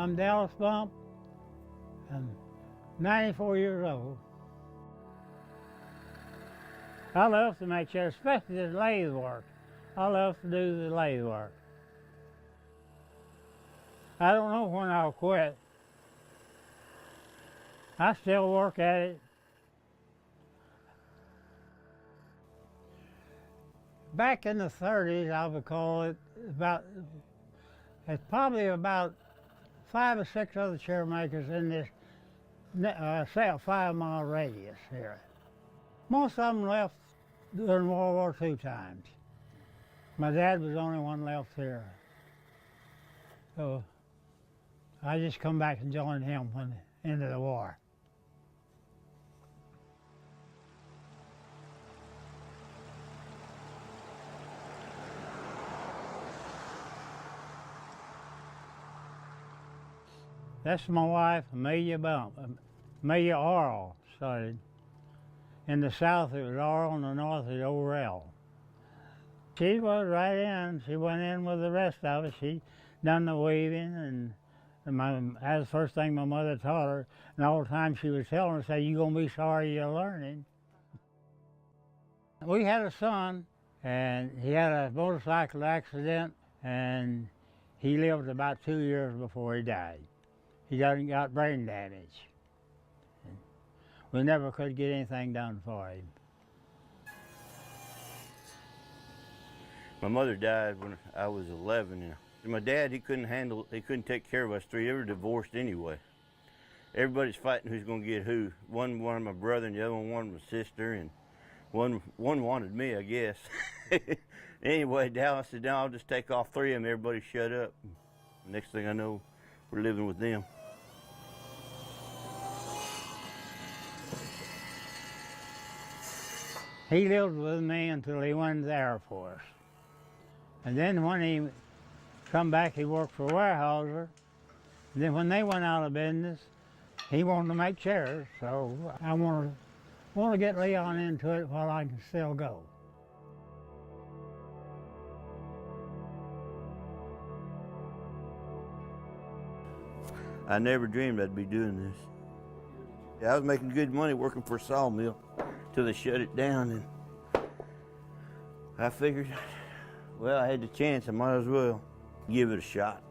I'm Dallas Bump. I'm 94 years old. I love to make chairs, especially the lathe work. I love to do the lathe work. I don't know when I'll quit. I still work at it. Back in the 30s, I would call it it's probably about 5 or 6 other chair makers in this, say a 5-mile radius here. Most of them left during World War II times. My dad was the only one left here. So I just come back and joined him when the end of the war. That's my wife, Amelia Bump. Amelia Arl started. In the south it was Arl, in the north it was Orell. She was right in. She went in with the rest of us. She done the weaving, and that's the first thing my mother taught her. And all the time she was telling her, say, "You're gonna be sorry you're learning." We had a son, and he had a motorcycle accident, and he lived about 2 years before he died. He got brain damage. We never could get anything done for him. My mother died when I was 11. And my dad, he couldn't take care of us three. They were divorced anyway. Everybody's fighting who's gonna get who. One wanted my brother and the other one wanted my sister, and one wanted me, I guess. Anyway, Dallas said, "No, I'll just take all three of them." Everybody shut up. Next thing I know, we're living with them. He lived with me until he went to the Air Force. And then when he come back, he worked for Weyerhaeuser. And then when they went out of business, he wanted to make chairs. So I want to get Leon into it while I can still go. I never dreamed I'd be doing this. Yeah, I was making good money working for a sawmill till they shut it down, and I figured, well, I had the chance, I might as well give it a shot.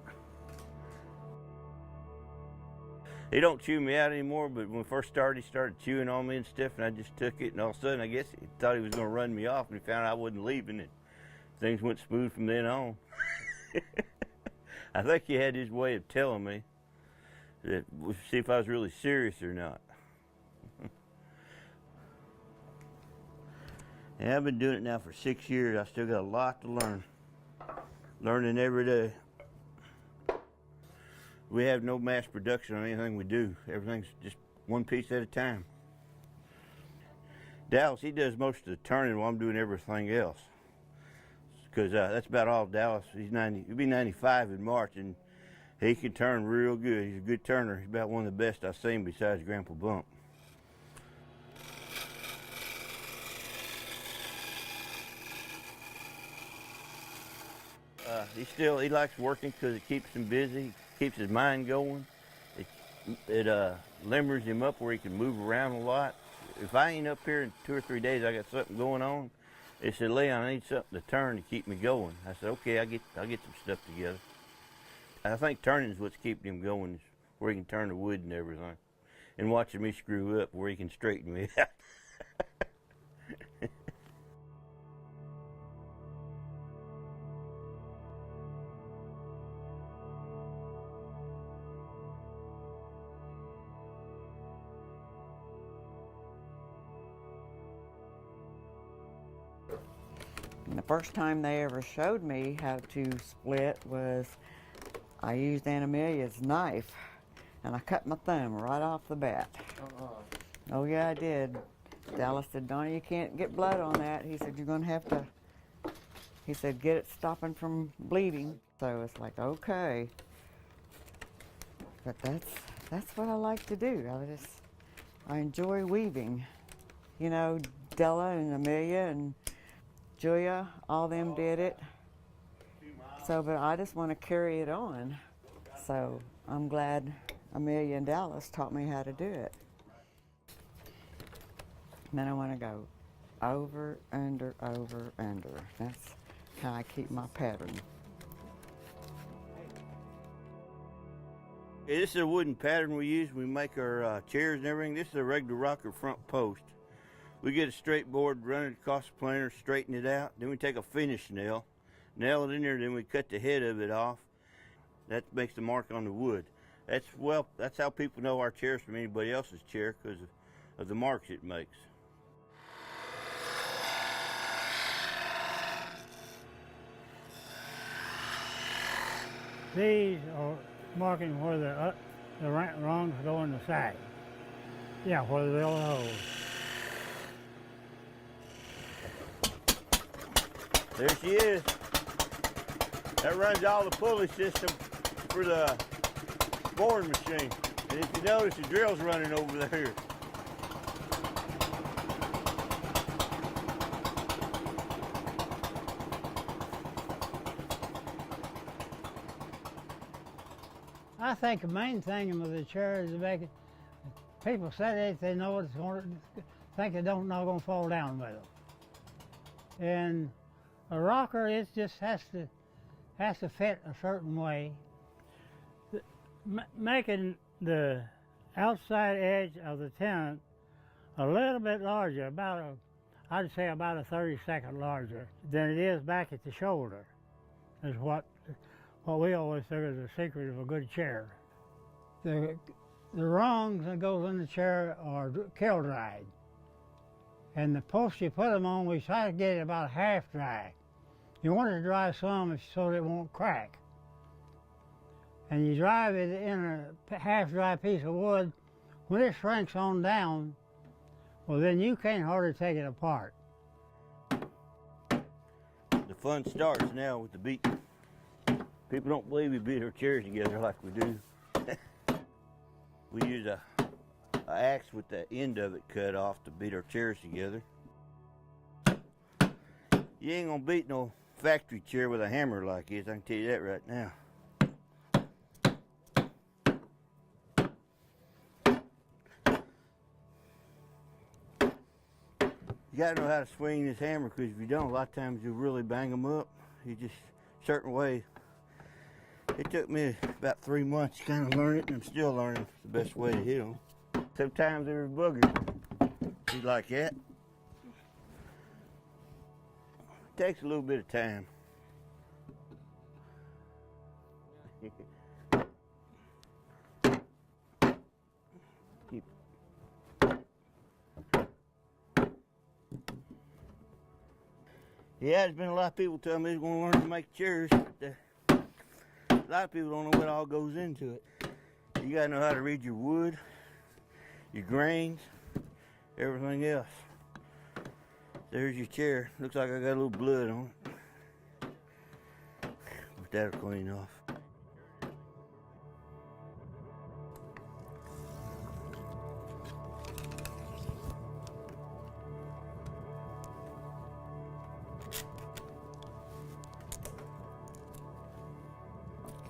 He don't chew me out anymore, but when we first started, he started chewing on me and stuff, and I just took it, and all of a sudden, I guess he thought he was gonna run me off, and he found out I wasn't leaving, and things went smooth from then on. I think he had his way of telling me that, see if I was really serious or not. And I've been doing it now for 6 years. I still got a lot to learn. Learning every day. We have no mass production on anything we do. Everything's just one piece at a time. Dallas, he does most of the turning while I'm doing everything else. Because that's about all Dallas. He's 90. He'll be 95 in March, and he can turn real good. He's a good turner. He's about one of the best I've seen besides Grandpa Bump. He likes working because it keeps him busy, keeps his mind going. It limbers him up where he can move around a lot. If I ain't up here in 2 or 3 days, I got something going on. They said, "Leon, I need something to turn to keep me going." I said, "Okay, I'll get some stuff together." I think turning is what's keeping him going, is where he can turn the wood and everything, and watching me screw up where he can straighten me out. And the first time they ever showed me how to split was I used Aunt Amelia's knife, and I cut my thumb right off the bat. Oh yeah, I did. Dallas said, "Donnie, you can't get blood on that." He said, "You're gonna have to," he said, "get it stopping from bleeding." So it's like, okay. But that's what I like to do. I enjoy weaving. You know, Della and Amelia and Julia, all them did it. So, but I just want to carry it on. So I'm glad Amelia and Dallas taught me how to do it. And then I want to go over, under, over, under. That's how I keep my pattern. Yeah, this is a wooden pattern we use when we make our chairs and everything. This is a regular rocker front post. We get a straight board, run it across the planer, straighten it out. Then we take a finish nail, nail it in there, then we cut the head of it off. That makes the mark on the wood. That's how people know our chair's from anybody else's chair, because of the marks it makes. These are marking where the rungs go in the side. Yeah, where the little holes. There she is. That runs all the pulley system for the boring machine. And if you notice, the drill's running over there. I think the main thing with the chair is to make it, people say they know what it's going to, think they don't know going to fall down with them. And a rocker, it just has to fit a certain way. Making the outside edge of the tent a little bit larger, I'd say about a 32nd larger than it is back at the shoulder, is what we always think is the secret of a good chair. The rungs that goes in the chair are kiln dried. And the posts you put them on, we try to get it about half dry. You want it to dry some so that it won't crack. And you drive it in a half dry piece of wood. When it shrinks on down, well, then you can't hardly take it apart. The fun starts now with the beating. People don't believe we beat our chairs together like we do. We use a axe with the end of it cut off to beat our chairs together. You ain't gonna beat no factory chair with a hammer like this, I can tell you that right now. You gotta know how to swing this hammer, because if you don't, a lot of times you'll really bang them up. You just, certain way. It took me about 3 months to kind of learn it, and I'm still learning the best way to hit them. Sometimes they're a booger. See, like that. It takes a little bit of time. Yeah, there's been a lot of people telling me they're going to learn to make chairs. But a lot of people don't know what all goes into it. You got to know how to read your wood, your grains, everything else. There's your chair. Looks like I got a little blood on it. But that'll clean off.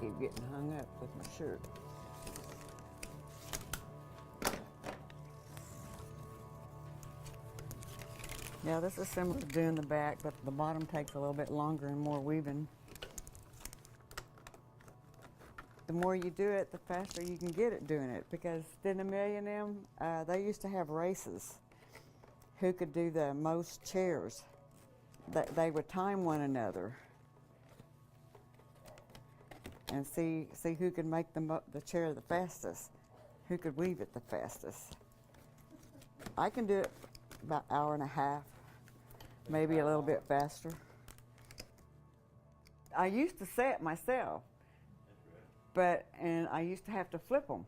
Keep getting hung up with my shirt. Yeah, this is similar to doing the back, but the bottom takes a little bit longer and more weaving. The more you do it, the faster you can get at doing it, because didn't Amelia and them, they used to have races who could do the most chairs. They would time one another and see who could make the chair the fastest, who could weave it the fastest. I can do it about an hour and a half, maybe a little bit faster. I used to set myself, and I used to have to flip them,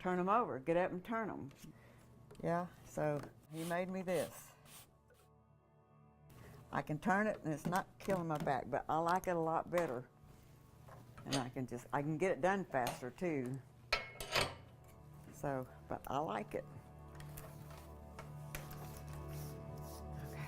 turn them over, get up and turn them. Yeah, so he made me this. I can turn it and it's not killing my back, but I like it a lot better. And I can get it done faster too. So, but I like it. Okay.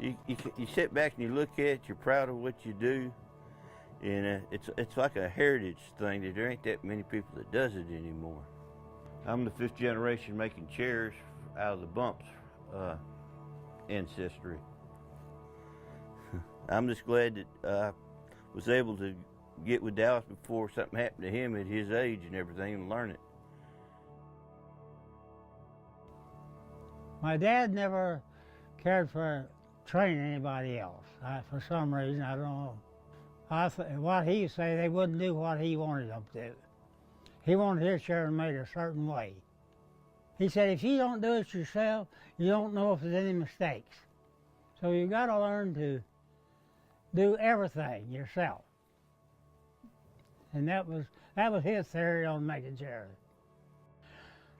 You sit back and you look at it, you're proud of what you do, and it's like a heritage thing that there ain't that many people that does it anymore. I'm the 5th generation making chairs out of the Bumps ancestry. I'm just glad that I was able to get with Dallas before something happened to him at his age and everything and learn it. My dad never cared for training anybody else. For some reason, I don't know. What he said, they wouldn't do what he wanted them to do. He wanted his chair made a certain way. He said, if you don't do it yourself, you don't know if there's any mistakes. So you got to learn to do everything yourself. And that was his theory on making chairs.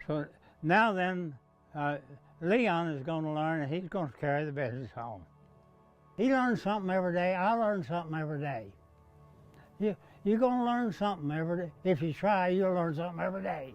So now then, Leon is going to learn, and he's going to carry the business home. He learns something every day. I learn something every day. You're going to learn something every day. If you try, you'll learn something every day.